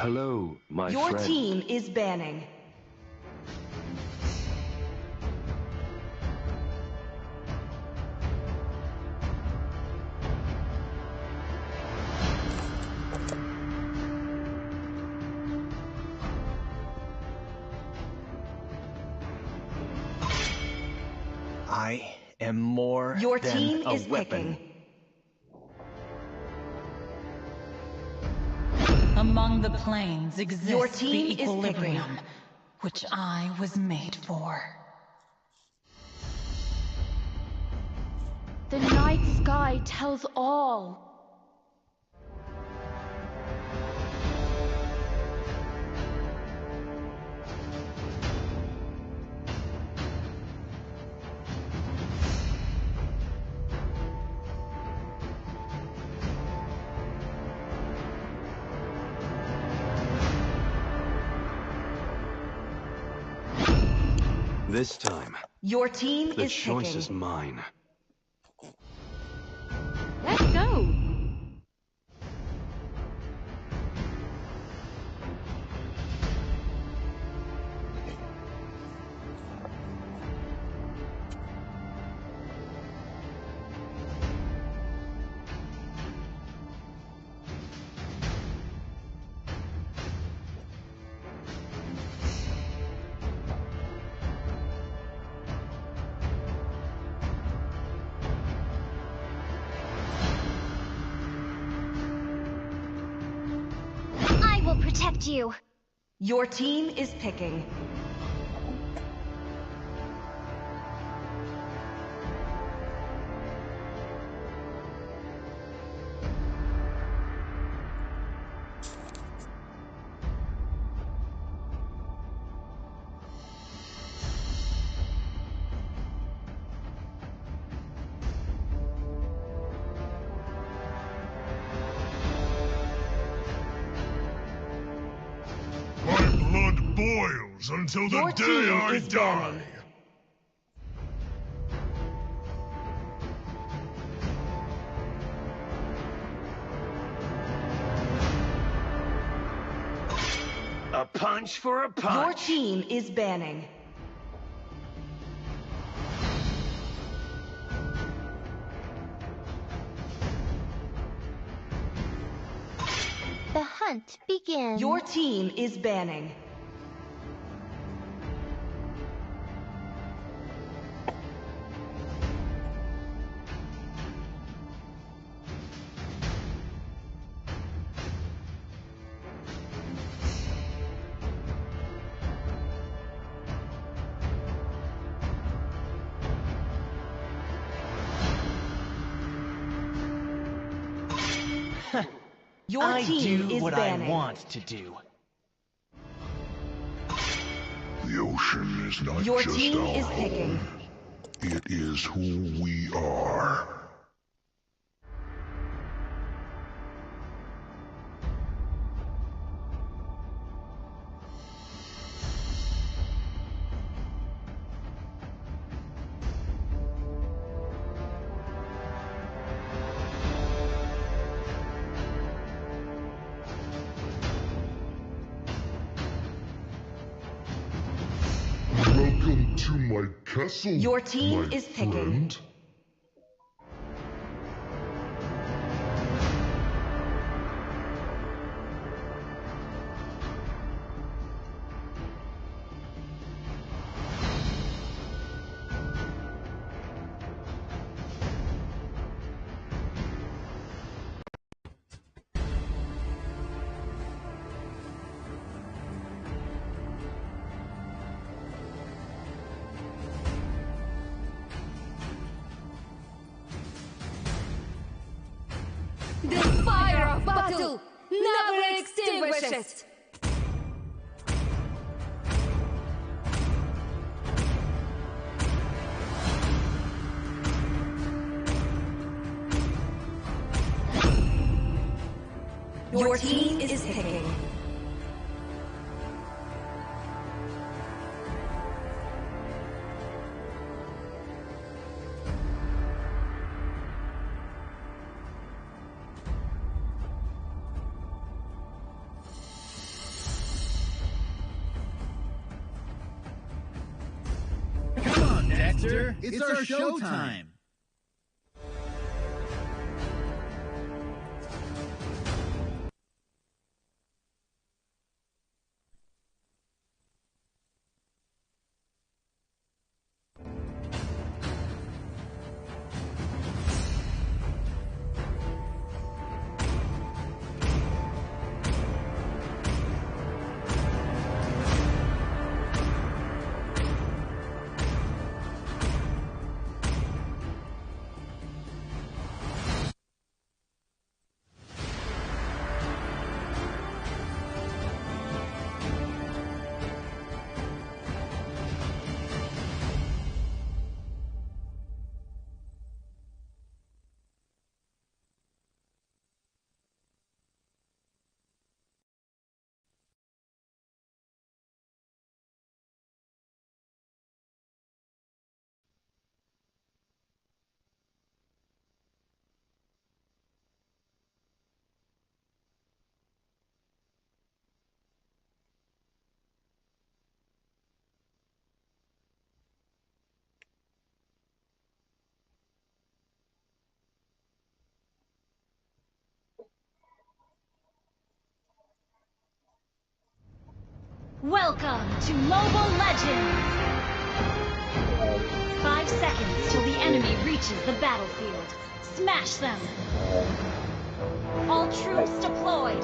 Hello, my Your friend. team is banning. I am more Your than team a is weapon. picking. Among the planes Your exists team the is equilibrium, which I was made for. The night sky tells all. This time, Your team the is choice picking. is mine. Let's go. I will protect you. Your team is picking. My blood boils until the Your day team I is die. banning. A punch for a Your punch. team is banning. The hunt begins. Your team is banning. Your I team do is what banning. I want to do. The ocean is not Your just team our is picking. home. It is who we are. Welcome to my castle. Your team my is picking. friend. The fire of battle never extinguishes! Your team is picking. Hector, it's our showtime. Welcome to Mobile Legends! 5 seconds till the enemy reaches the battlefield. Smash them! All troops deployed!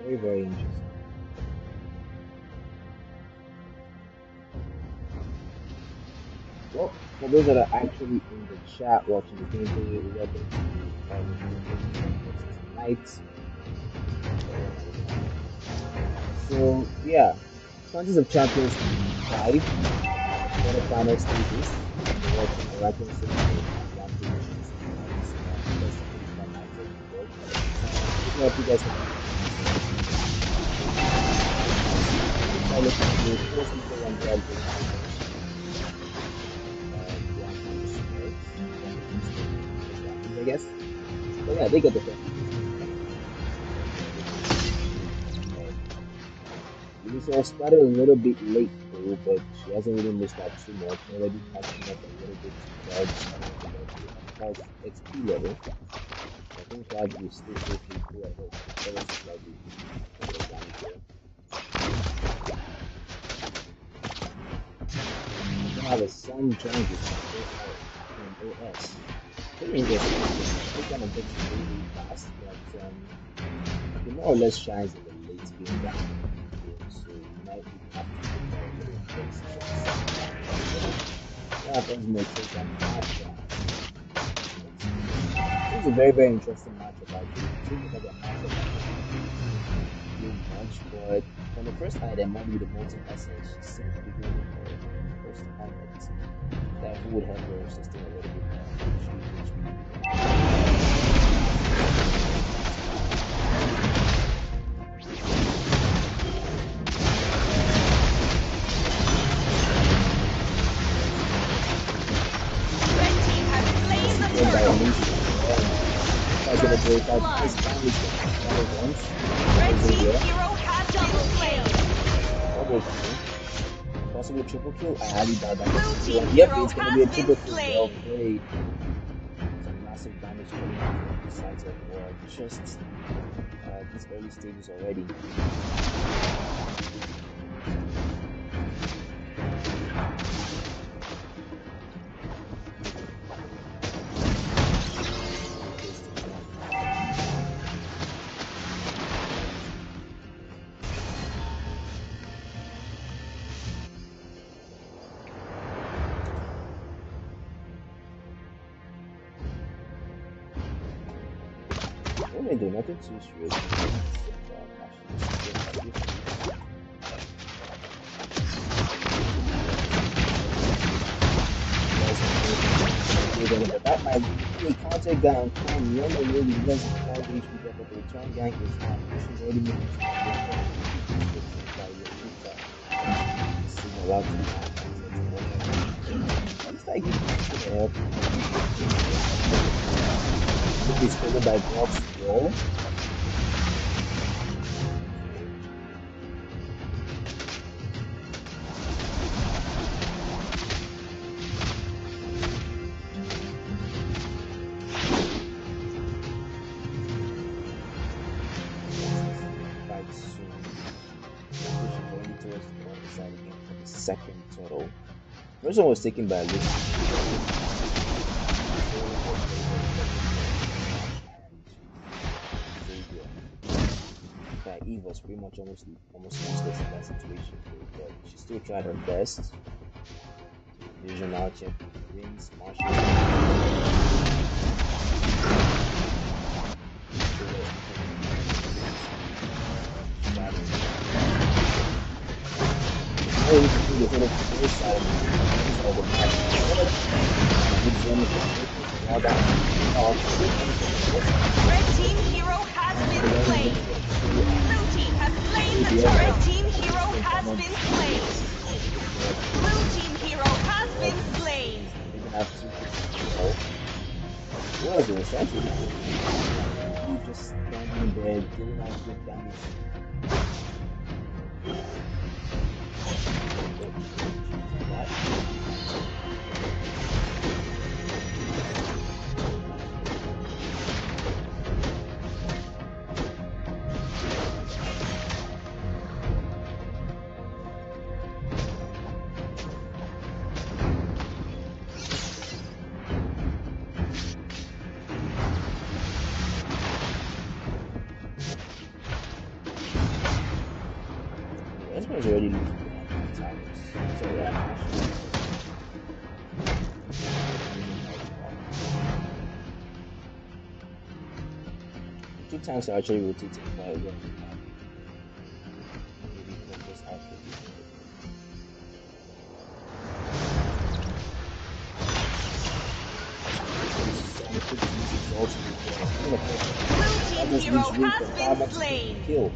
Very, very interesting. Well, for those that are actually in the chat watching the gameplay, we got the tonight. So yeah, Contest of Champions 5, quarterfinal stages. Watching Oracion 6 and Rampage Esports. I hope you guys can I guess. But yeah, they get the thing. Lisa started a little bit late though, but she hasn't really missed out too much. Already catching up a little bit to Cloud's XP level. I think Cloud is still pretty cool at it. That was slightly we have a sun joint from OS. Pretty interesting. It kind of gets really fast, but it more or less shines in the late game down. So you might have to take a little decisions. What happens may take them half down. This is a very, very interesting matchup. I think that the matchup too much, but from the first item might be the most essence. She seems to be going for the first item. That would help her sustain a little bit more. Red team has slain the turtle! Red team hero has double kill! Possibly triple kill? I highly doubt that. Blue team Yep, hero it's gonna be a has triple been kill. slain. Well played. Some massive damage coming out from the sides of war. Just these early stages already. I do nothing too serious. That might be contact down time. You only really doesn't have HP but the return gank is not. She's already making looks like he's followed by Brock's wall. second turtle. First one was taken by Luke. Eve was pretty much almost useless in that situation, but she still tried her best. Divisional champion wins, Marshall. Red team hero has been slain. Blue team has slain the turret. Red team hero has been slain. Blue team hero has been slain. What is this? Actually, you just standing there giving out good damage. This one's already losing behind so yeah. Two tanks are actually rotating quite well. Maybe focus after Blue team hero has been slain. Kill.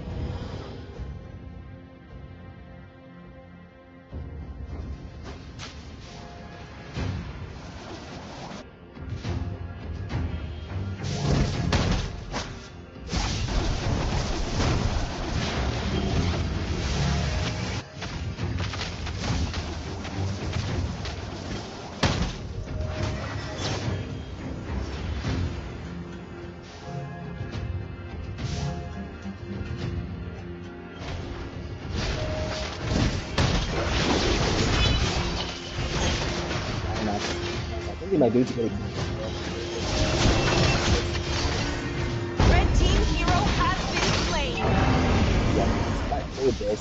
They might be able to get it. Red team hero has been slain.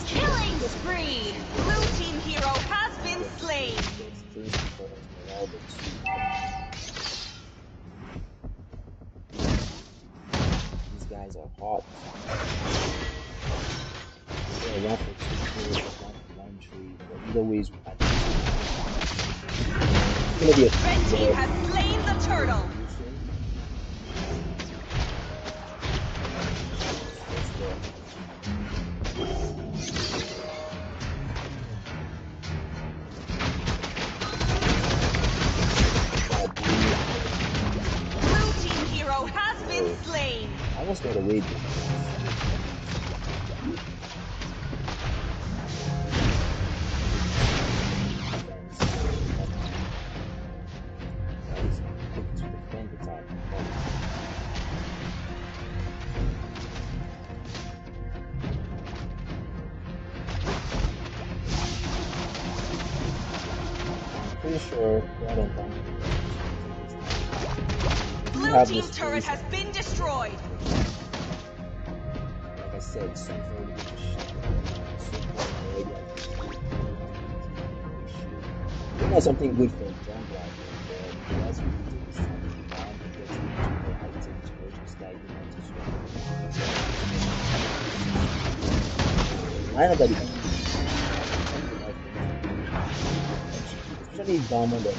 Killing spree! Blue team hero has been slain. These guys are hot. They're one for 2 kills, one for 1 tree, but either ways we had Red team has slain the turtle. Blue team hero has been slain. I almost got away with pretty sure Blue team turret has been destroyed. Like I said, something not something good for John Black, but that's really this time around because we items for this guy I know that especially Bomber that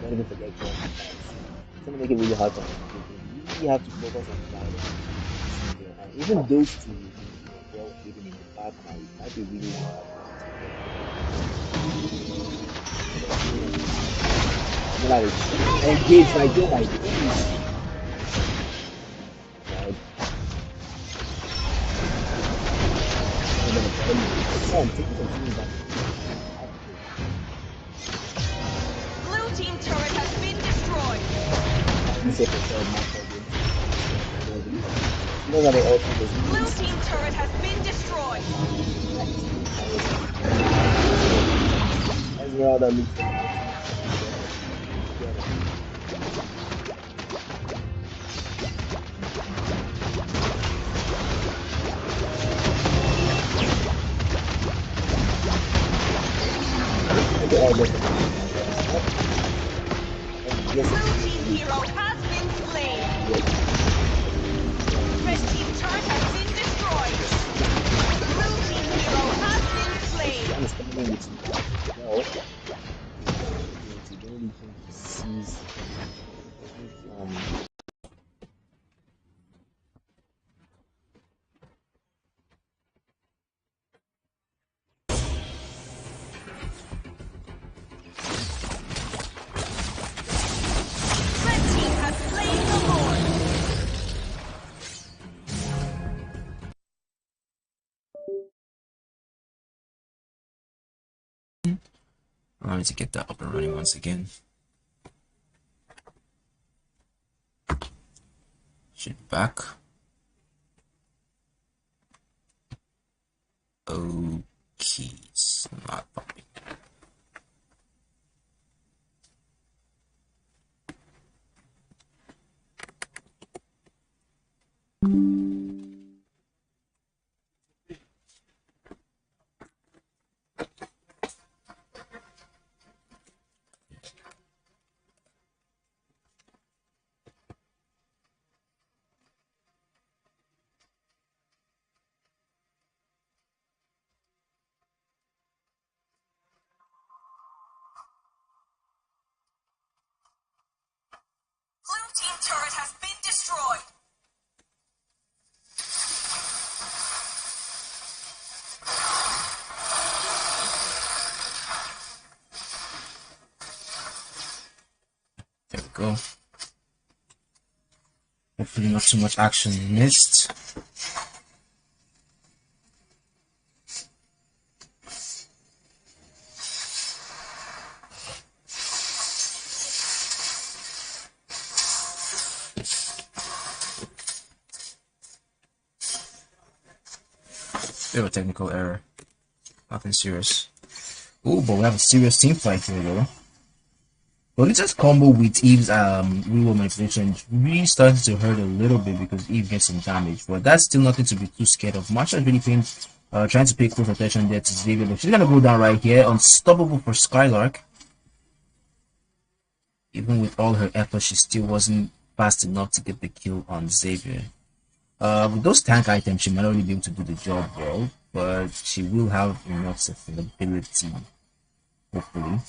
don't even forget it's gonna make it really hard to you really have to focus on flying and even those two well hidden in the back now it might be really hard. Like engage like oh my goodness. Blue team turret has been destroyed. Blue team turret has been destroyed. Esmeralda looks like Blue team hero has been slain. Red team turret has been destroyed. Blue team hero has been slain. I'm standing with you. Well, the only thing he sees Red team has slain the Lord. I need to get that up and running once again. Shit back. Oh, keys not popping. Blue team turret has been destroyed. There we go. Hopefully not too much action missed. Bit of a technical error. Nothing serious. Oh, but we have a serious team fight here though. But Lita's combo with Eve's reroll manipulation really started to hurt a little bit because Eve gets some damage. But that's still nothing to be too scared of. Marsha is really trying to pay close attention there to Xavier. But she's gonna go down right here. Unstoppable for Skylark. Even with all her efforts, she still wasn't fast enough to get the kill on Xavier. With those tank items, she might not really be able to do the job well, but she will have enough sustainability, hopefully.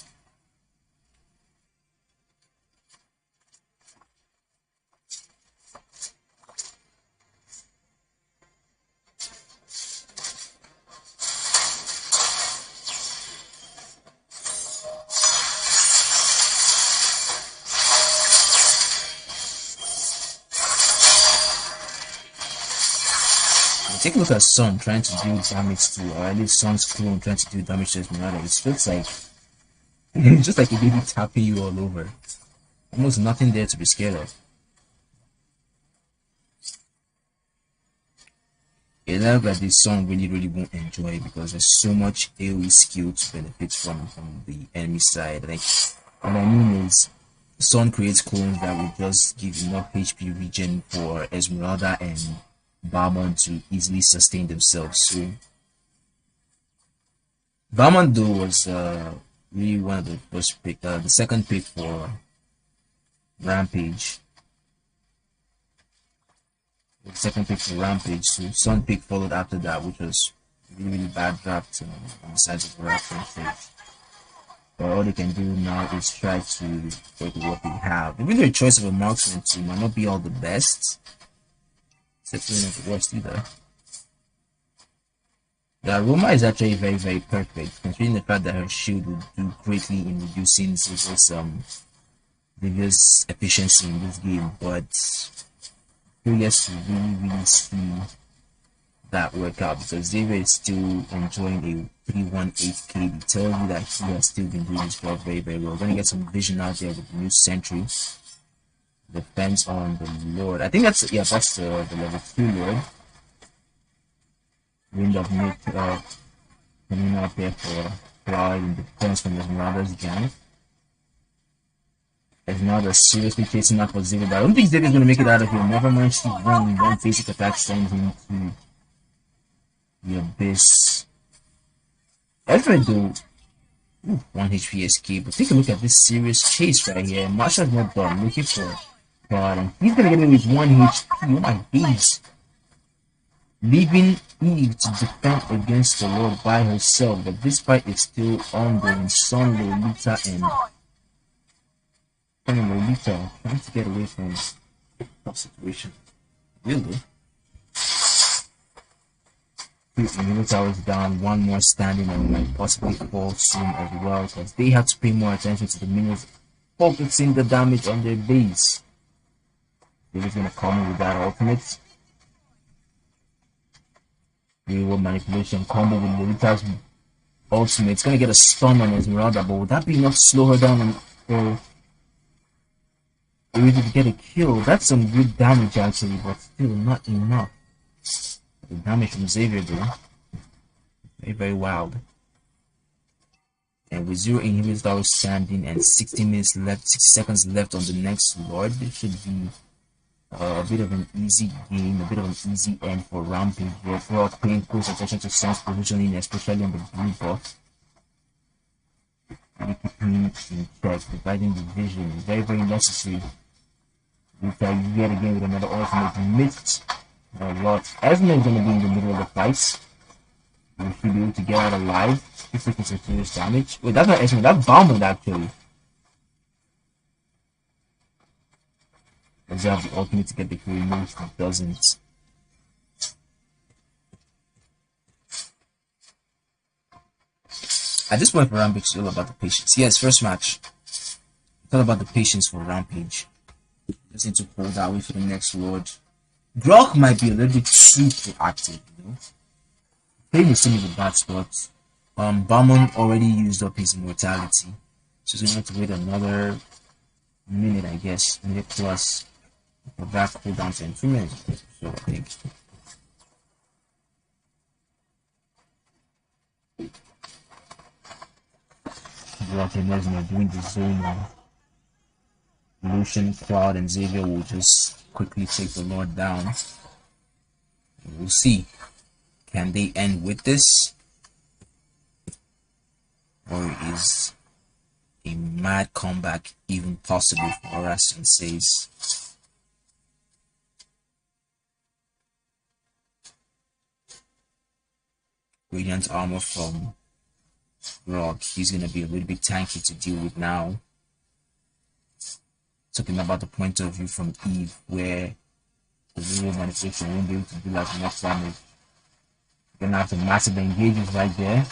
Take a look at Sun trying to do damage to, or at least Sun's clone trying to do damage to Esmeralda. It's just like, it's just like a baby tapping you all over. Almost nothing there to be scared of. It's like that this Sun really won't enjoy because there's so much AoE skill to benefit from the enemy side. Like, what I mean is, Sun creates clones that will just give enough HP regen for Esmeralda and Barmon to easily sustain themselves. So Barmon though was really one of the first pick, the second pick for Rampage. The second pick for Rampage. So Sun pick followed after that, which was really bad draft on the sides of the Oracion stage. But all they can do now is try to work with what they have. Even their choice of a marksman team might not be all the best. Definitely not the worst either. The Roma is actually very perfect, considering the fact that her shield will do greatly in reducing Xavier's efficiency in this game. But curious to really see that work out because Xavier is still enjoying a 318k. It tells you that he has still been doing his job very well. We're gonna get some vision out there with the new sentry. Depends on the Lord. I think that's the level 2 Lord. Wind of coming out there for Cloud in defense from Esmeralda's gang. Esmeralda seriously chasing up for Xavier, but I don't think Xavier's gonna make it out of here. Never mind, she won one basic attack, sends him to the abyss. Ezra do 1 HP escape, but take a look at this serious chase right here. Marsha's not done looking for God, and he's gonna get away with 1 HP. Oh my days. Leaving Eve to defend against the Lord by herself, but this fight is still ongoing. Son Lolita and Lolita trying to get away from the situation. Really? 2 inhibitor towers down, 1 more standing, and might possibly fall soon as well, because they have to pay more attention to the minions, focusing the damage on their base. They're just gonna come in with that ultimate. Real manipulation combo with Lolita's ultimate. It's gonna get a stun on Esmeralda, but would that be enough to slow her down for Irida to get a kill? That's some good damage actually, but still not enough. The damage from Xavier though, very wild. And with 0 inhibitors standing and 60 minutes left, 6 seconds left on the next Lord, it should be a bit of an easy game, a bit of an easy end for Rampage. We're paying close attention to Sun's positioning, especially on the blue buff. Really keeping in check, dividing the vision is very necessary. Yet again with another ultimate missed a lot. Esme is going to be in the middle of the fight. We should be able to get out alive. This is some serious damage. Wait, that's not Esme, that's Bauman actually. Does he have the ultimate to get the kill? No, he doesn't. At this point for Rampage, it's all about the patience. Yes, first match. It's all about the patience for Rampage. Just need to hold that way for the next Lord. Brock might be a little bit too proactive, you know. Playing is still in a bad spot. Bauman already used up his immortality. So he's going to have to wait another minute, I guess. Minute plus. For that cooldown to 2 minutes. So I think. Brock and Lesnar doing the zone now. Lucian, Cloud, and Xavier will just quickly take the Lord down. We'll see. Can they end with this? Or is a mad comeback even possible for Oracion 6? Radiant armor from Rock. He's gonna be a little bit tanky to deal with now. Talking about the point of view from Eve, where the real manipulation won't be able to do as much damage. You're gonna have some massive engages right there.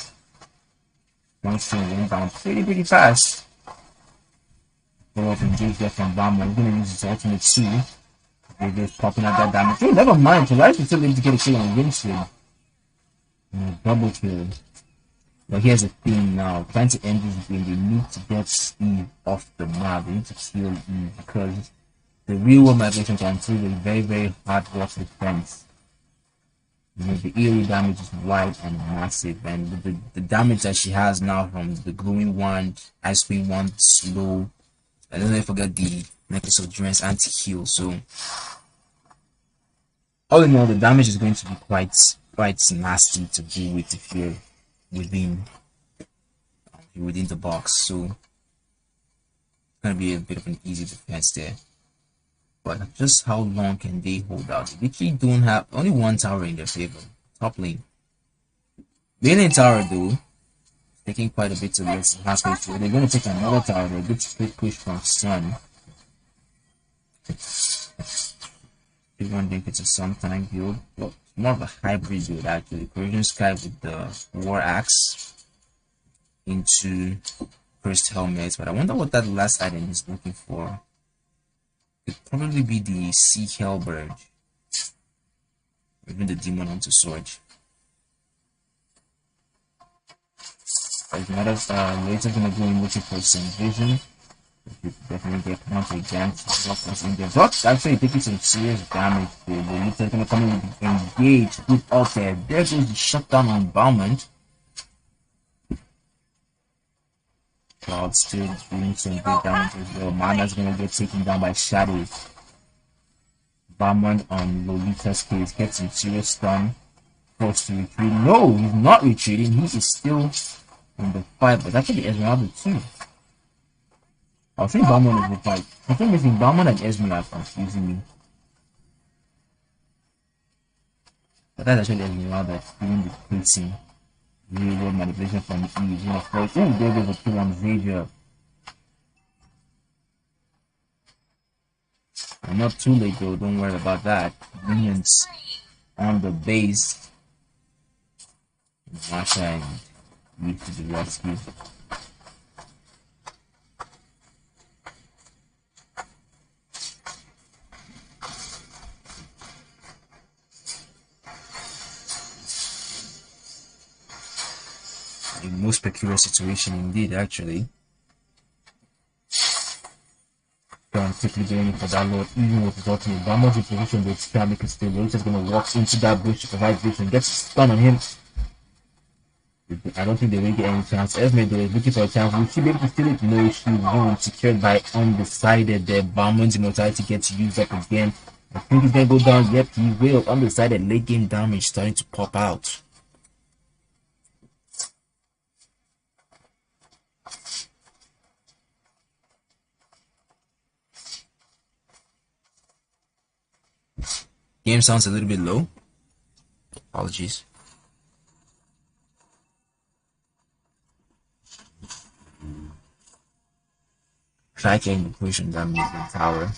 One string went down pretty fast. Follow up engage there from Bama. We're gonna use his ultimate too. They're just popping out that damage. Oh, never mind. So Rice is still able to get a kill on Windshield. Double kill. But here's the thing now, trying to end this game, they need to get Eve off the map. They need to kill Eve because the real world migration can prove a very hard work defense. You know, the eerie damage is wide and massive, and the damage that she has now from the glowing wand, ice cream wand, slow. I don't know if I forget the necklace of durance anti-heal. So all in all, the damage is going to be quite nasty to deal with if you're within the box. So it's gonna be a bit of an easy defense there. But just how long can they hold out? They literally don't have only one tower in their favor. Top lane. Main lane tower though, taking quite a bit to less halfway through. They're gonna take another tower. They're a good split push from Sun. Everyone think it's a sometime build. Well, more of a hybrid build actually. Corrosion Sky with the War Axe into first helmet, but I wonder what that last item is looking for. Could probably be the Sea Hellbird, or even the Demon onto Sword. As a matter of later gonna go in looking for some vision. You definitely get counter against Rockers in there. Rock's actually taking some serious damage there. The Lita is gonna come in with engage, good up there. There goes the shutdown on Bauman. Cloud still doing some good damage as well. Mana's gonna get taken down by Shadow. Barman on Lolita's case gets some serious stun. Forced to retreat. No, he's not retreating. He is still in the fight, but actually Esmeralda too. I think Barman is the fight. I think between Barman and Esmeralda confusing me. But that's actually Esmeralda doing the placing. Real world manipulation from Eve. Of course, there goes a kill on Xavier. I'm not too late though, don't worry about that. Minions on the base. Masha and Eve to the rescue. A most peculiar situation indeed, actually. I'm quickly going for that Lord, even with his ultimate. Barman's in position with Scam, can still. He's just gonna walk into that bush to provide vision, gets a stun on him. I don't think they will get any chance. Esme though is looking for a chance. Will she be able to steal it? No, she won't. Secured by Undecided there. Barman's immortality gets used up again. I think he's gonna go down. Yep, he will. Undecided late game damage starting to pop out. Game sounds a little bit low. Apologies. Try getting the push on that moving tower.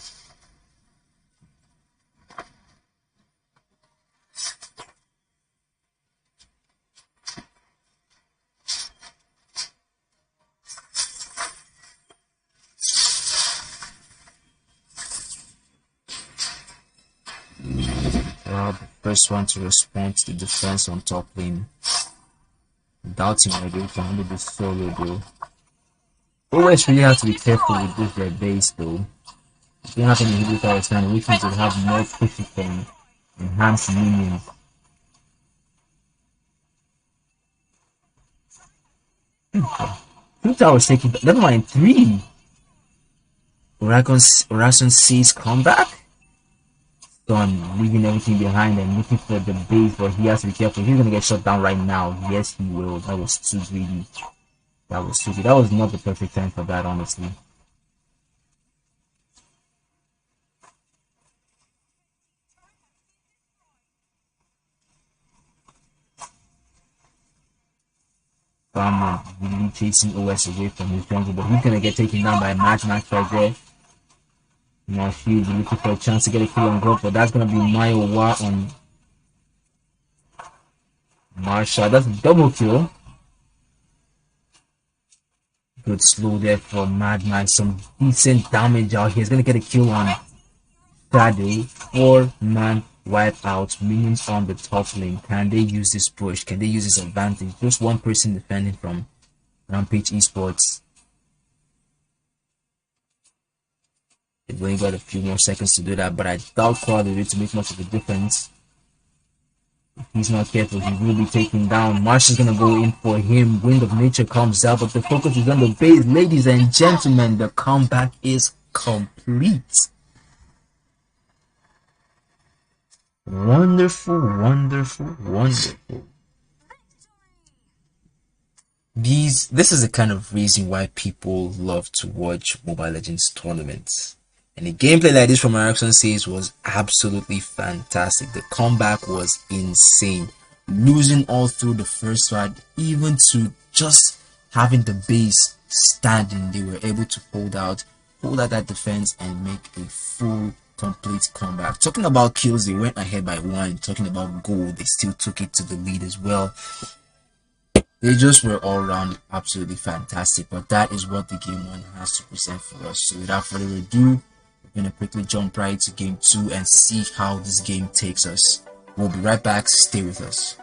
The first one to respond to the defense on top lane. Doubting whether they can handle this solo though. Always really have to be careful with this red base though. If you don't have any hidden tower stand, which means to have more pushes from enhanced minions. Two towers taking, never mind, 3. Oracion 6 comeback. Done, leaving everything behind and looking for the base, but he has to be careful. He's gonna get shut down right now. Yes, he will. That was too greedy. That was stupid. That was not the perfect time for that, honestly. Barman really chasing OS away from his jungle, but he's gonna get taken down by a Mad Max right there. Now she's looking for a chance to get a kill on Growth, but that's gonna be Mayowa on Marsha. That's a double kill. Good slow there for Mad Max. Some decent damage out here. He's gonna get a kill on Shadow. 4-man wipe out. Minions on the top lane. Can they use this push? Can they use this advantage? Just one person defending from Rampage Esports. They've only got a few more seconds to do that, but I doubt Crowd will be able to make much of a difference. If he's not careful, he will be taken down. Marsh is gonna go in for him. Wind of Nature comes out, but the focus is on the base. Ladies and gentlemen, the comeback is complete. Wonderful, wonderful, wonderful. This is the kind of reason why people love to watch Mobile Legends tournaments. And the gameplay like this from Oracion 6 was absolutely fantastic. The comeback was insane. Losing all through the first fight, even to just having the base standing, they were able to hold out that defense and make a full complete comeback. Talking about kills, they went ahead by 1. Talking about gold, they still took it to the lead as well. They just were all around absolutely fantastic, but that is what the game 1 has to present for us. So without further ado, we're going to quickly jump right to game 2 and see how this game takes us. We'll be right back, stay with us.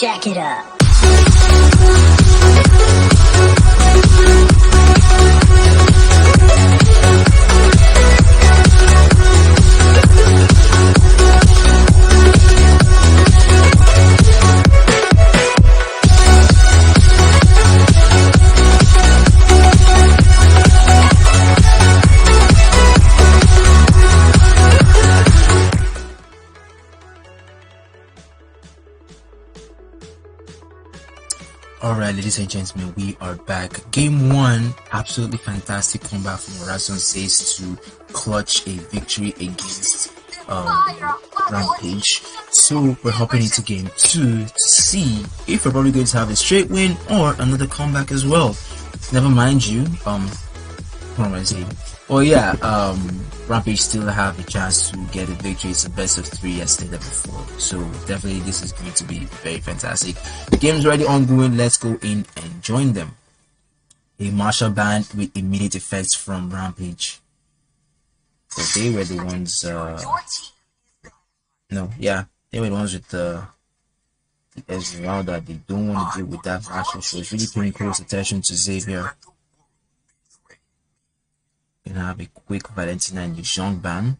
jack it up. Alright, ladies and gentlemen, we are back. Game 1, absolutely fantastic comeback from Oracion 6 to clutch a victory against Rampage. So we're hopping into game 2 to see if we're probably going to have a straight win or another comeback as well. Never mind you, what am I saying? Oh yeah, Rampage still have a chance to get a victory. It's a best of 3 as stated before. So definitely this is going to be very fantastic. The game's already ongoing. Let's go in and join them. A martial band with immediate effects from Rampage. So they were the ones they were the ones with the Esmeralda. They don't want to deal with that martial, so it's really paying close attention to Xavier. Gonna have a quick Valentina and Yuzhong ban.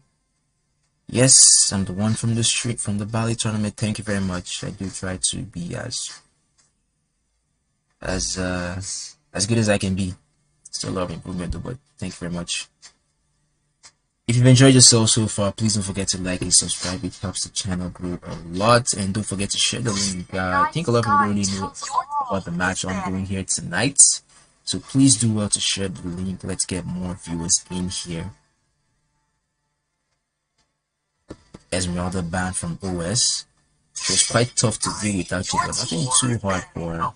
Yes, I'm the one from the street, from the Bali tournament. Thank you very much. I do try to be as good as I can be. Still a lot of improvement though, but thank you very much. If you've enjoyed yourself so far, please don't forget to like and subscribe. It helps the channel grow a lot, and don't forget to share the link. I think a lot of people already know about the match ongoing here tonight. So please do well to share the link. Let's get more viewers in here. Esmeralda banned from OS. It was quite tough to deal with actually, but nothing too hard for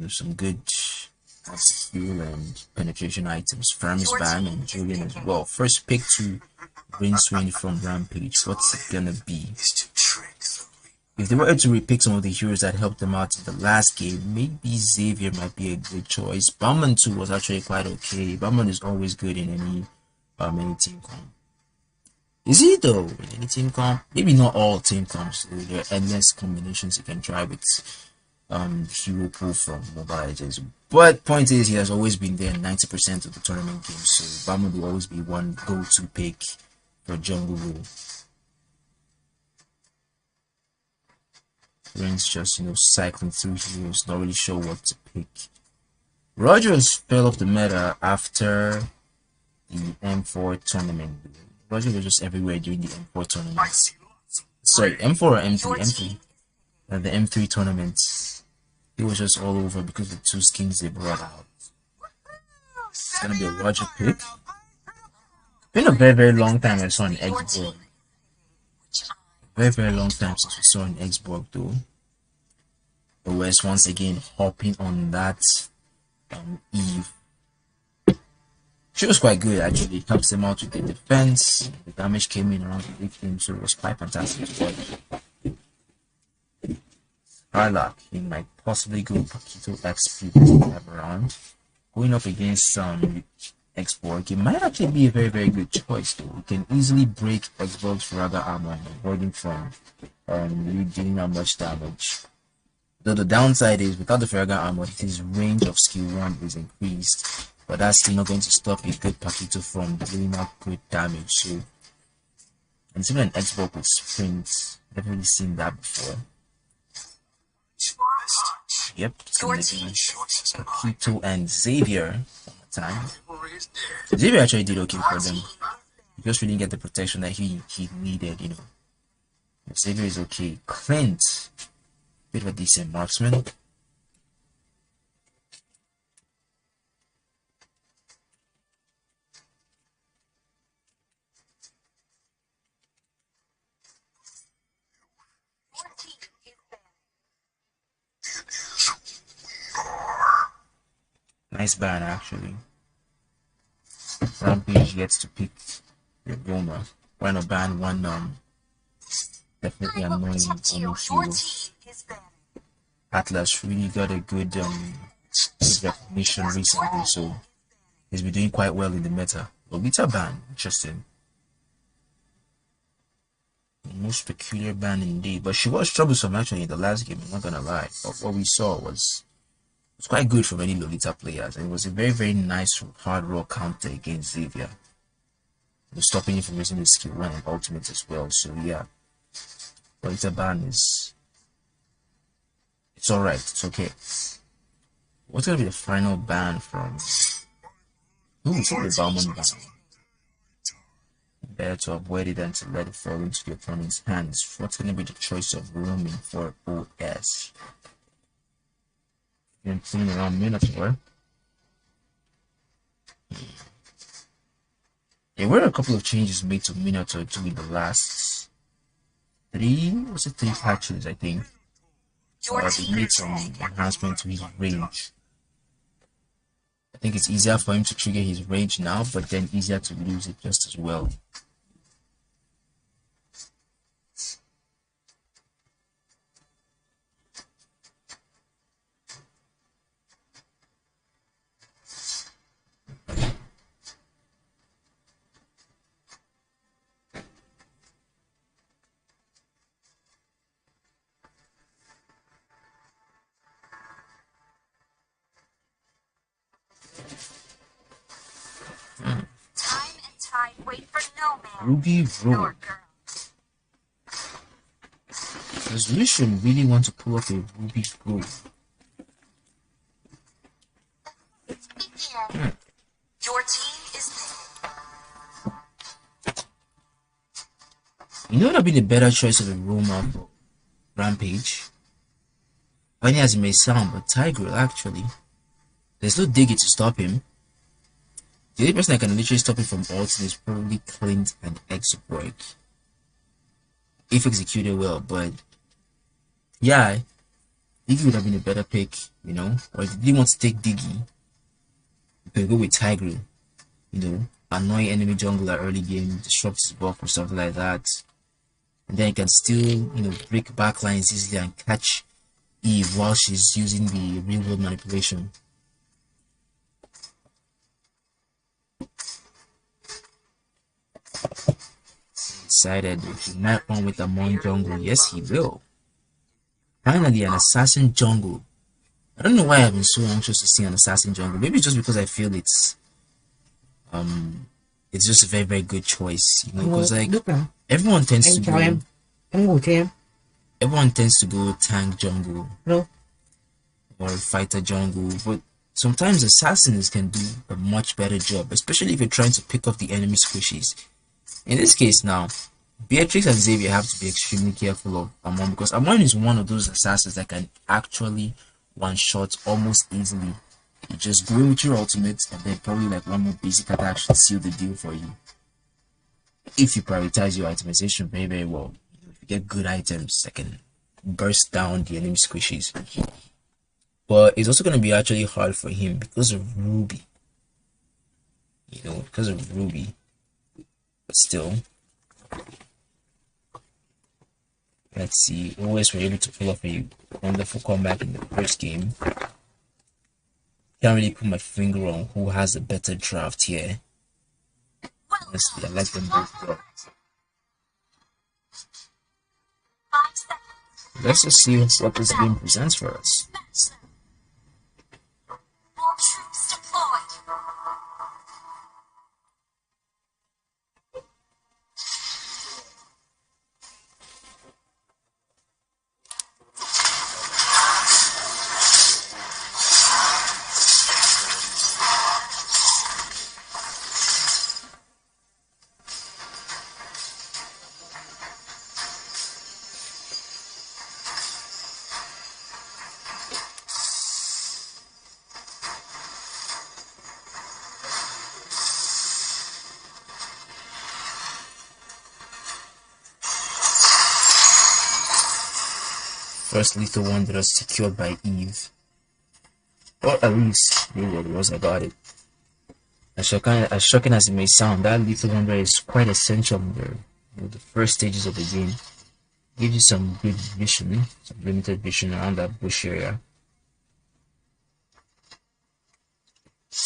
some good skill and penetration items. Firm's ban and Julian as well. First pick to Rinswin from Rampage. What's it gonna be? If they were to repick some of the heroes that helped them out in the last game, maybe Xavier might be a good choice. Bauman too was actually quite okay. Bauman is always good in any team comp. Is he though in any team comp? Maybe not all team comps. There are endless combinations you can try with hero pool from Mobile Legends. But point is, he has always been there 90% of the tournament games, so Bauman will always be one go-to pick for jungle role. Rings just, cycling through heroes, not really sure what to pick. Rogers fell off the meta after the M4 tournament. Roger was just everywhere during the M4 tournament. Sorry, M4 or M3? M3. The M3 tournament. He was just all over because of the 2 skins they brought out. It's gonna be a Roger pick. Been a very, very long time I saw an Xbox. Very long time since we saw an Xbox though. OS once again hopping on that Eve. She was quite good actually. Helps them out with the defense. The damage came in around the 18, so it was quite fantastic to watch. Harlock, he might possibly go Paquito XP this time around. Going up against Xborg, it might actually be a very, very good choice though. You can easily break Xborg's Raga armor and avoid him from really doing that much damage. Though the downside is, without the Ferraga armor, his range of skill 1 is increased, but that's still not going to stop a good Paquito from dealing out good damage. So, and even an Xborg with sprints, never really seen that before. Yep, Paquito and Xavier one more time. Xavier actually did okay for them. He just really didn't get the protection that he needed, Xavier is okay. Clint, bit of a decent marksman. Nice ban actually. Rampage gets to pick your Goma. Why not ban one definitely annoying hero. Atlas really got a good recognition recently, so he's been doing quite well in the meta. Lolita ban, interesting. Most peculiar ban indeed, but she was troublesome actually in the last game. I'm not gonna lie. But what we saw was quite good for many Lolita players, and it was a very nice hard roll counter against Xavier. It was stopping you from using the skill 1 and ultimate as well. So yeah, Lolita ban it's alright. It's okay. What's gonna be the final ban from? Ooh, it's the Bauman ban. Better to avoid it than to let it fall into the opponent's hands. What's going to be the choice of roaming for OS? You're playing around Minotaur. There were a couple of changes made to Minotaur during the last three patches, I think. They made some enhancement to his range. I think it's easier for him to trigger his range now, but then easier to lose it just as well. Ruby Road. Does Lucian really want to pull off a Ruby Road? Your team is You know what would have been a better choice of a roamer for Rampage? Funny as it may sound, but Tigreal actually. There's no Diggy to stop him. The only person that can literally stop him from ulting is probably Clint and Exborg, if executed well. But yeah, Diggy would have been a better pick, you know. Or if you didn't want to take Diggy, you can go with Tigreal, you know, annoy enemy jungler early game, disrupt his buff or something like that, and then you can still, you know, break backlines easily and catch Eve while she's using the real world manipulation. Decided he might run with Amon jungle. Yes, he will. Finally, an assassin jungle. I don't know why I've been so anxious to see an assassin jungle. Maybe just because I feel it's just a very good choice. You know, because like everyone tends to go. Everyone tends to go tank jungle or fighter jungle, but sometimes assassins can do a much better job, especially if you're trying to pick off the enemy squishies. In this case now, Beatrix and Xavier have to be extremely careful of Amon, because Amon is one of those assassins that can actually one-shot almost easily. You just go in with your ultimate and then probably like one more basic attack should seal the deal for you. If you prioritize your itemization very well, if you get good items that can burst down the enemy squishies. But it's also going to be actually hard for him because of Ruby. You know, because of Ruby. But still, let's see. Always were able to pull off a wonderful comeback in the first game. Can't really put my finger on who has a better draft here. Honestly, I like them both well. Let's just see what this game presents for us. First lethal one that was secured by Eve. Or at least maybe it was about it. As shocking as it may sound, that lethal wonder is quite essential in the first stages of the game. Gives you some good vision, some limited vision around that bush area.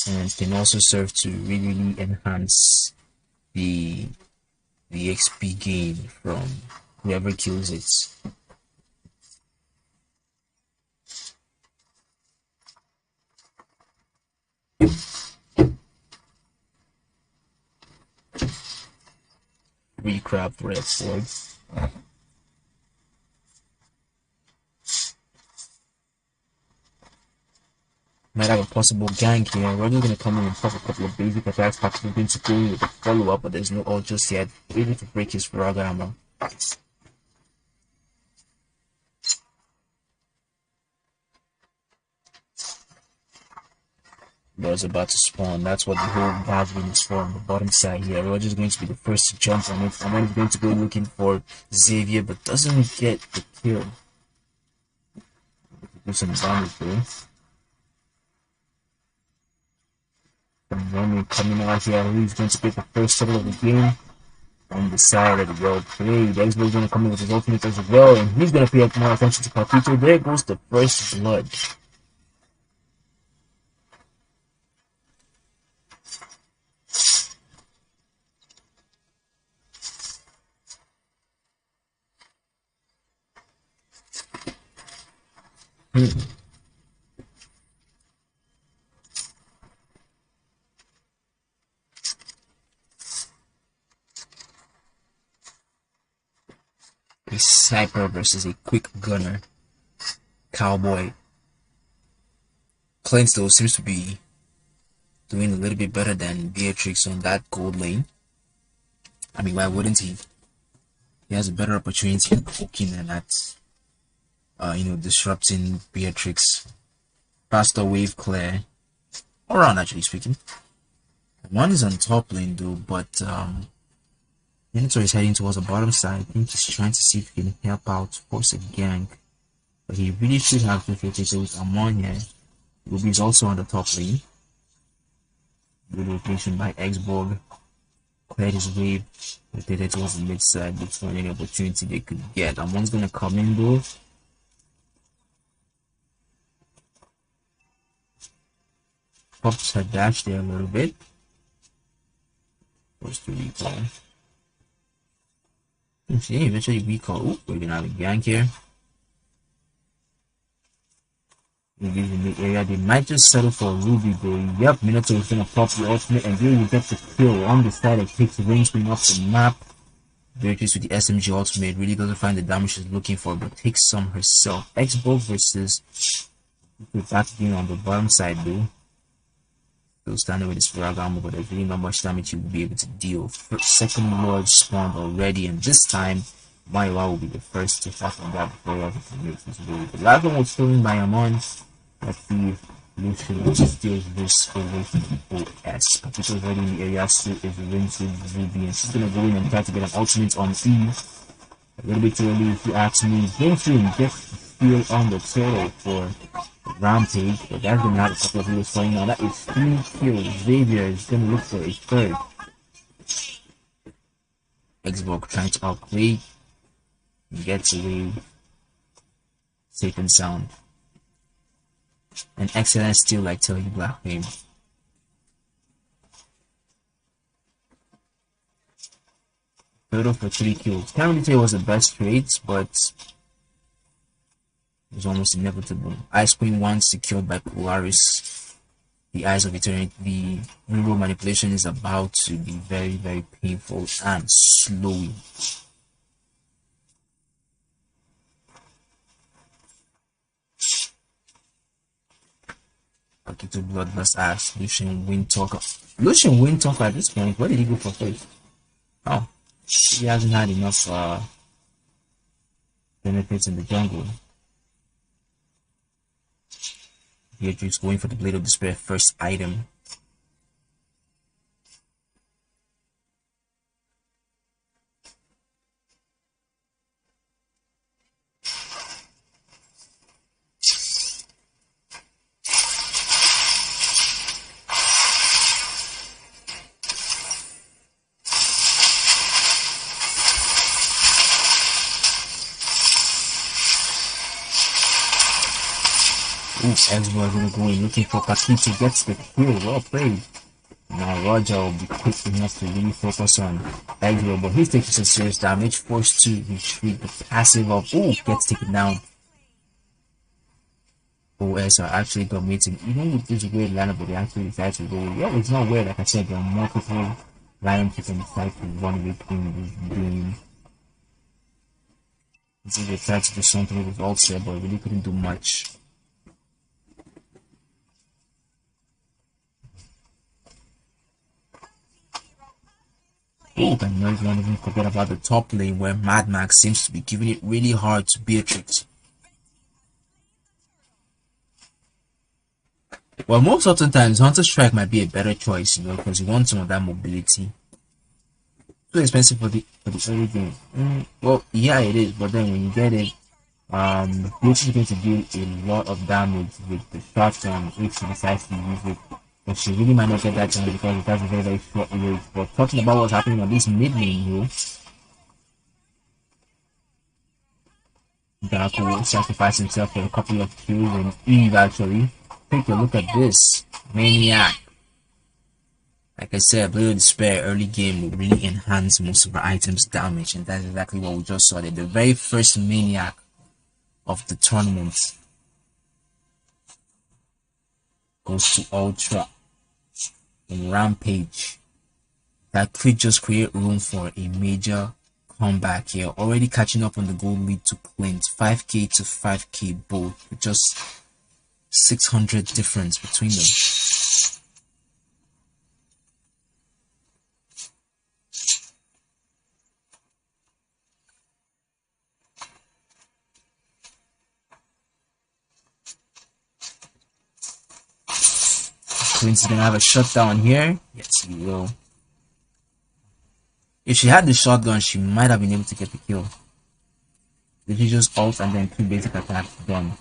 And can also serve to really enhance the XP gain from whoever kills it. Recraft red sword. Might have a possible gank here. Roger's gonna come in and pop a couple of basic attacks. Patrick is going to go with a follow up, but there's no ult just yet. Able to break his frog armor. Was about to spawn. That's what the whole gathering is for on the bottom side here. Roger's going to be the first to jump on it. And then he's going to go looking for Xavier, but doesn't get the kill. Do some damage though. And Roman coming out here, who's going to get the first shuttle of the game on the side of the well played. The Xbox is going to come in with his ultimate as well, and he's going to pay up more attention to Papito. There goes the first blood. A sniper versus a quick gunner. Cowboy. Clint though seems to be doing a little bit better than Beatrix on that gold lane. I mean, why wouldn't he? He has a better opportunity at poking than at disrupting Beatrix. Faster wave clear. All around, actually speaking. One is on top lane though, but Minotaur is heading towards the bottom side. I think he's trying to see if he can help out, force a gank. But he really should have to fit it with Amon here. Ruby is also on the top lane. Good rotation by Xborg. Cleared his wave. Rotated towards the mid side. Looks for any opportunity they could get. Amon's gonna come in though. Pops her dash there a little bit. Forced to recall. See, eventually recall. Oop, we're gonna have a gank here. Ruby's in the area. They might just settle for Ruby though. Yep, Minotaur is gonna pop the ultimate, and there you get the kill on the side that takes the range swing off the map. Beatrice with the SMG ultimate really doesn't find the damage she's looking for, but takes some herself. Xbox versus back again on the bottom side though. Still standing with his frag armor, but there's really not much damage he will be able to deal. Second Lord spawned already, and this time Maiwa will be the first to fast on that before he makes his way. The last one was stolen by Amon. Let's see if Lucian steals this away from the OS. Papito's already in the area, so is rinsing Ruby, and she's gonna go in and try to get an ultimate on E. A little bit too early if you ask me. Game gets the steal on the turtle for Rampage, but that's gonna have a couple of heroes flying now. That is 3 kills. Xavier is gonna look for a third. Xbox trying to outplay. Gets away safe and sound. An excellent steal, like tell you, Black Flame. Total for 3 kills. Can't really say it was the best trades, but it was almost inevitable. Ice Queen 1 secured by Polaris. The Eyes of Eternity. The reroll manipulation is about to be very, very painful and slow. Okay, to Bloodlust Ash. Lucian Windtalker. Lucian Windtalker at this point, where did he go for first? Oh, he hasn't had enough benefits in the jungle. Beatrix going for the Blade of Despair first item. Xbox gonna go in looking for Paquito, gets the kill. Well played. Now Roger will be quick enough to really focus on Egro, but he's taking some serious damage, forced to retreat. The passive of gets taken down. OS are actually dominating. Even with this weird lineup, but they actually decide to go. Yeah, it's not weird. Like I said, there are multiple lineups you can decide to run with in this game. They tried to do something with his ult set, but really couldn't do much. And not even forget about the top lane where Mad Max seems to be giving it really hard to Beatrix. Well, most often times, Hunter Strike might be a better choice, you know, because you want some of that mobility. Too expensive for the early game. Well, yeah, it is, but then when you get it, Beatrix is going to do a lot of damage with the shotgun if she decides to use it. But she really might not get that chance because it has a very, very short range. But talking about what's happening on this mid lane here, Darko will sacrifice himself for a couple of kills, and Eve actually. Take a look at this. Maniac. Like I said, Blade of Despair early game will really enhance most of our items' damage, and that's exactly what we just saw there. The very first Maniac of the tournament goes to Ultra and Rampage. That could just create room for a major comeback here. Already catching up on the gold lead to Clint. 5k to 5k both. Just 600 difference between them. Clint's gonna have a shutdown here. Yes, he will. If she had the shotgun, she might have been able to get the kill. Did she just ult and then 2 basic attacks done?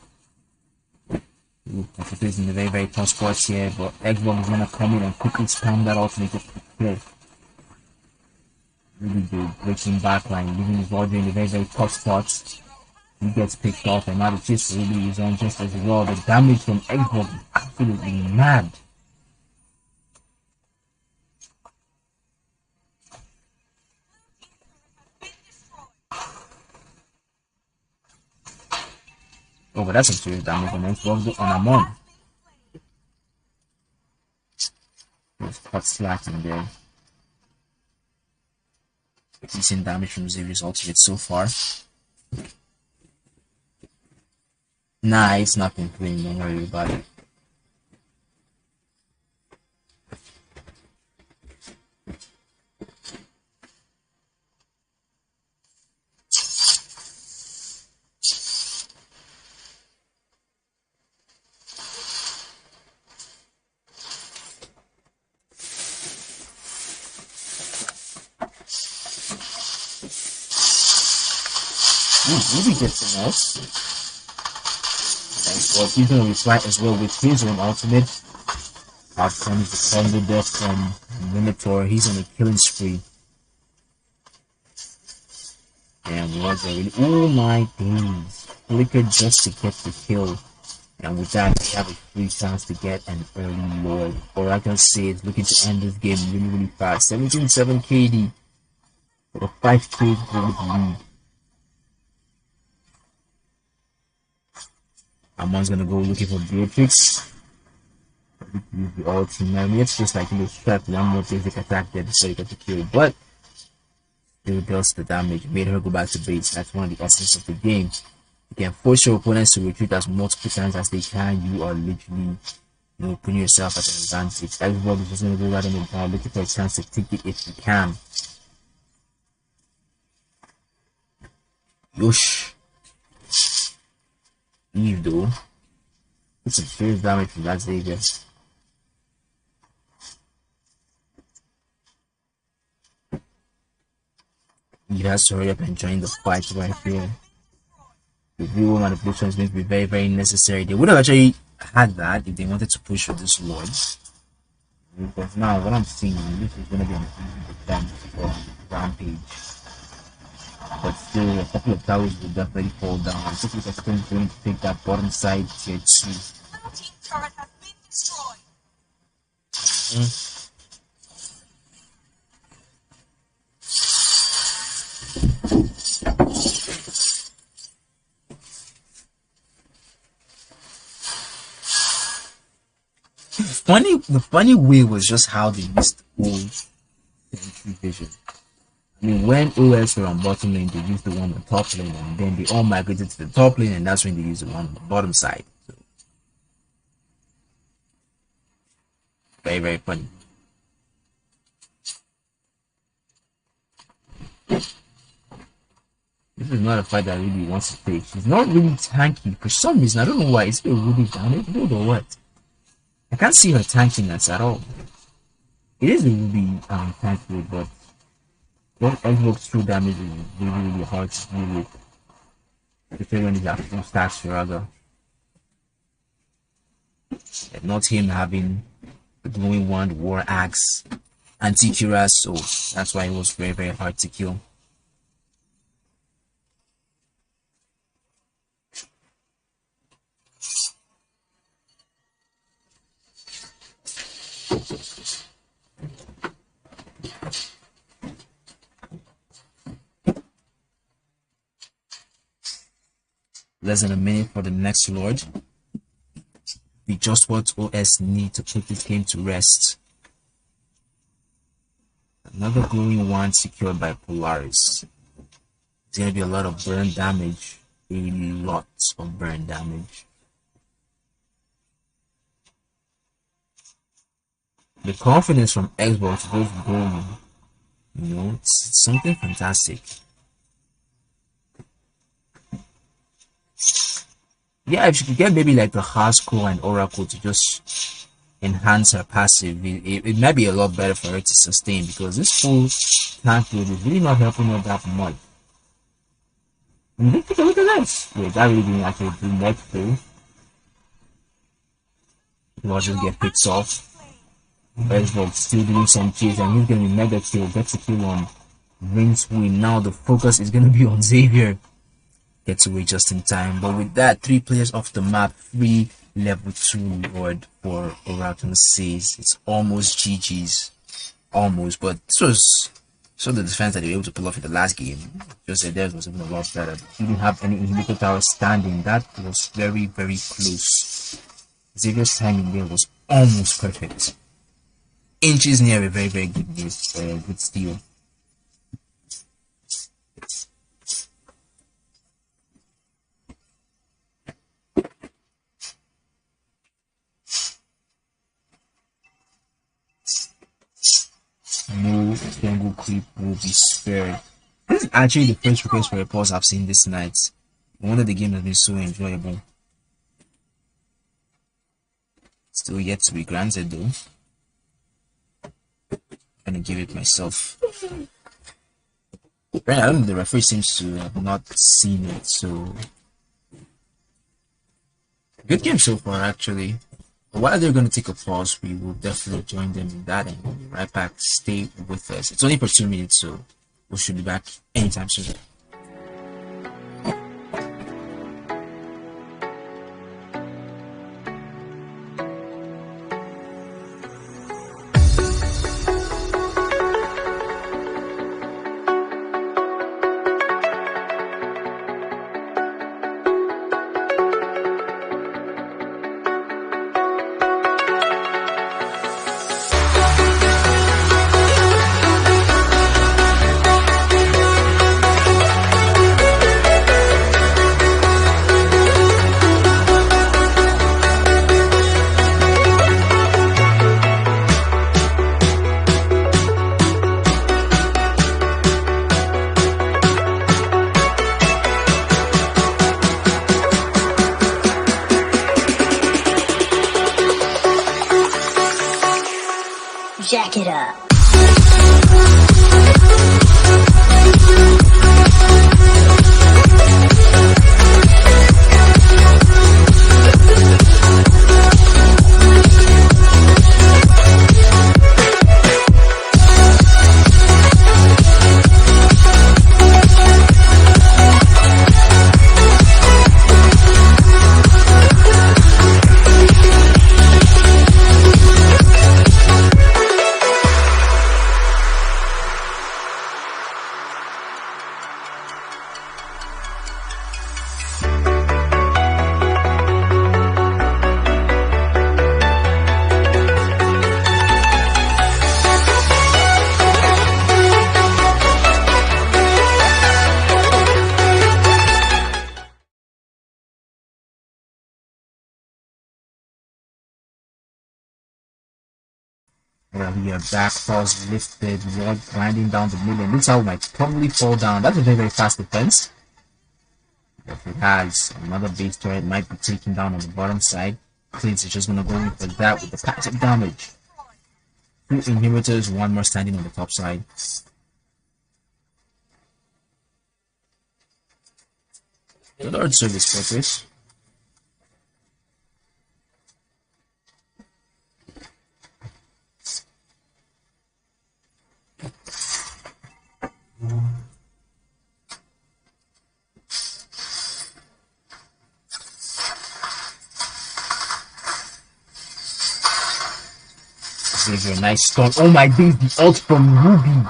She's in a very, very tough spot here, but Xbox is gonna come in and quickly spam that ult to make it kill. Really good, breaking backline, leaving his Roger in a very, very tough spot. He gets picked off, and now the chase really is on just as well. The damage from Xbox is absolutely mad. Oh, but that's some serious damage on Xbox, and I'm on. There's cut slack in there. Decent damage from Xavier's ultimate so far. Nah, it's not been clean, don't worry about it. Ruby gets the else. Thanks for he's gonna reply as well with his own ultimate. Out comes the combo death from Minotaur. He's on a killing spree. And was really, oh my days. Flickered just to get the kill. And with that, we have a free chance to get an early Lord. Oracion 6 looking to end this game really, really fast. 17-7 KD for a 5k gold lead. Amon's gonna go looking for Beatrix. Use the ulti. Man, it's just like, you know, strap one more basic attack there before you get the kill. But still does the damage. Made her go back to base. That's one of the essence of the game. You can force your opponents to retreat as multiple times as they can. You are literally, you know, putting yourself at an advantage. Everybody's just gonna go right in the down, looking for a chance to take it if you can. Yosh. Eve though. It's a serious damage from that Xavier. Eve has to hurry up and join the fight right here. The real manipulation is going to be very, very necessary. They would have actually had that if they wanted to push for this Lord. Because now what I'm seeing, this is going to be an easy defense for Rampage. But still, a couple of towers will definitely fall down. I think it's going to take that bottom side tier 2. funny way was just how they used old entry vision. I mean, when OS were on bottom lane, they used the one on top lane, and then they all migrated to the top lane, and that's when they used the one on the bottom side. So, very, very funny. This is not a fight that really wants to take. She's not really tanky for some reason. I don't know why. Is it a really damage build or what? I can't see her tankiness at all. It is a really tank build, but what Xbox true damage is really, really hard to deal with. Especially when he's at full stats rather. And not him having the glowing wand, war axe, anti-cuirass, so that's why it was very, very hard to kill. Less than a minute for the next Lord. Be just what OS need to put this game to rest. Another glowing wand secured by Polaris. It's gonna be a lot of burn damage. A lot of burn damage. The confidence from Xbox goes boom. You know, it's something fantastic. Yeah, if you could get maybe like the Hasco and Oracle to just enhance her passive, it might be a lot better for her to sustain, because this full tank build is really not helping her that much. And then take a look at this. Wait, that really didn't actually do much though. It'll just get picked off. Xbox still doing some chase, and he's gonna be mega kill, gets a kill on Rince win. Now the focus is gonna be on Xavier. Gets away just in time, but with that, 3 players off the map, 3 level 2 Lord for Oracion 6. It's almost GG's. Almost, but this was so the defense that they were able to pull off in the last game. Just said theirs was even a lot better. They didn't have any inhibitor tower standing. That was very, very close. Xavier's timing there was almost perfect. Inches near a very, very good good steal. No jungle creep will be spared. This is actually the first request for a pause I've seen this night. No wonder the game has been so enjoyable. Still yet to be granted though. I'm gonna give it myself. Right, I don't know, the referee seems to have not seen it, so good game so far actually. While they're going to take a pause, we will definitely join them in that, and we'll be right back. Stay with us. It's only for 2 minutes, so we should be back anytime soon. the back falls lifted, Lord grinding down the middle. Looks how it might probably fall down. That's a very, very fast defense. If it has another base turret, might be taken down on the bottom side. Clint is just gonna go in for that with the passive damage. 2 inhibitors, 1 more standing on the top side. The Lord served his purpose. Gives you a nice stun. Oh my days, the ult from Ruby.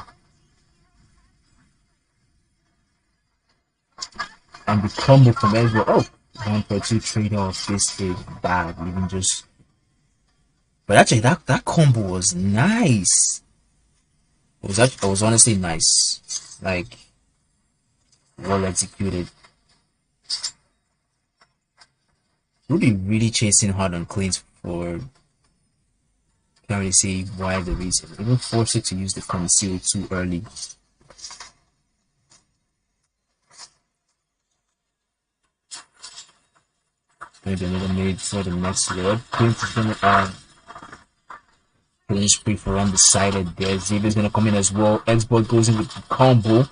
And the combo from Ezra. Oh, 1/2 trade-off. This is bad. Even just. But actually, that combo was nice. It was honestly nice. Like, well executed. Ruby really chasing hard on Clint for. Can't really see why the reason. Even forced it to use the conceal too early. Maybe another minute for the next Lord. Clint is gonna finish free for undecided there. Xavier's gonna come in as well. Xbox goes in with the combo.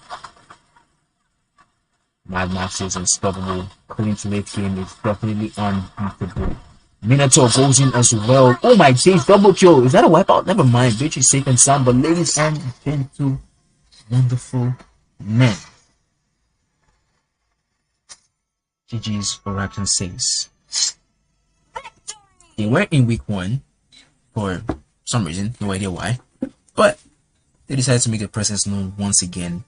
Mad Max is unstoppable. Clint's late game is definitely unbeatable. Minotaur goes in as well. Oh my days, double kill. Is that a wipeout? Never mind. Victory safe and sound. But ladies and gentle, wonderful men. GG's Oracion 6. They were in week 1 for some reason, no idea why. But they decided to make their presence known once again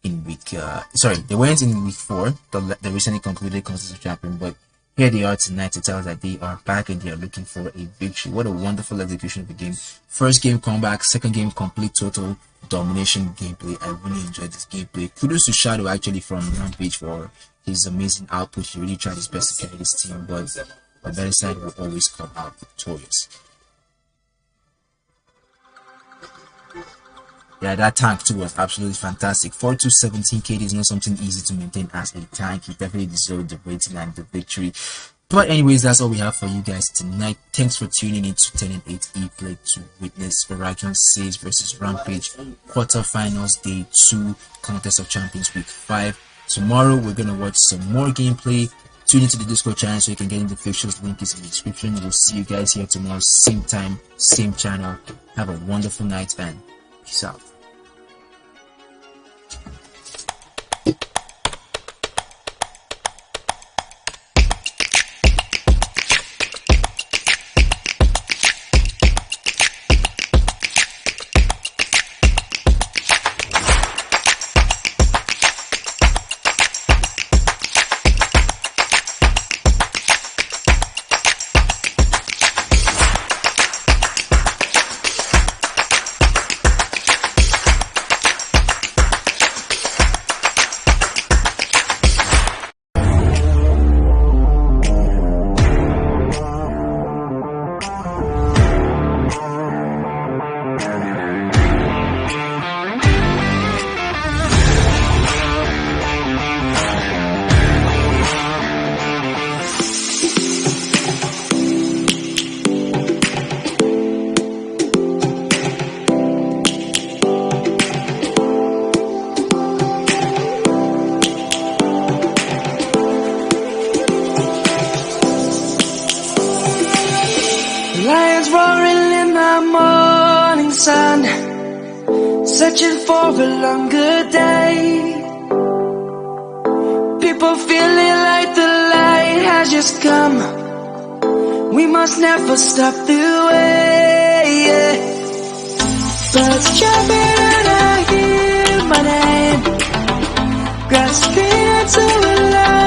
in week they weren't in week 4, the recently concluded Constitution Champion, but here they are tonight to tell us that they are back and they are looking for a victory. What a wonderful execution of the game. First game comeback, second game complete total domination gameplay. I really enjoyed this gameplay. Kudos to Shadow actually from Rampage for his amazing output. He really tried his best to carry this team, but the better side will always come out victorious. Yeah, that tank too was absolutely fantastic. 4-17 KD is not something easy to maintain as a tank. He definitely deserved the rating and the victory. But anyways, that's all we have for you guys tonight. Thanks for tuning in to 10 and 8 E-Play to witness Oracion 6 versus Rampage quarterfinals day 2 Contest of Champions week 5. Tomorrow we're gonna watch some more gameplay. Tune into the Discord channel so you can get in the fixtures. Link is in the description. We'll see you guys here tomorrow, same time, same channel. Have a wonderful night and peace out. Lions roaring in the morning sun, searching for a longer day. People feeling like the light has just come. We must never stop the way. Birds jumping and I hear my name, grasping into life.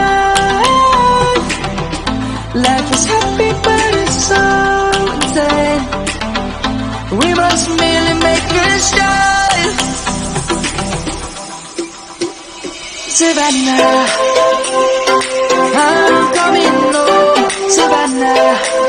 Life is happy but it's so insane. We must merely make a start. Savannah, I'm coming home. Savannah.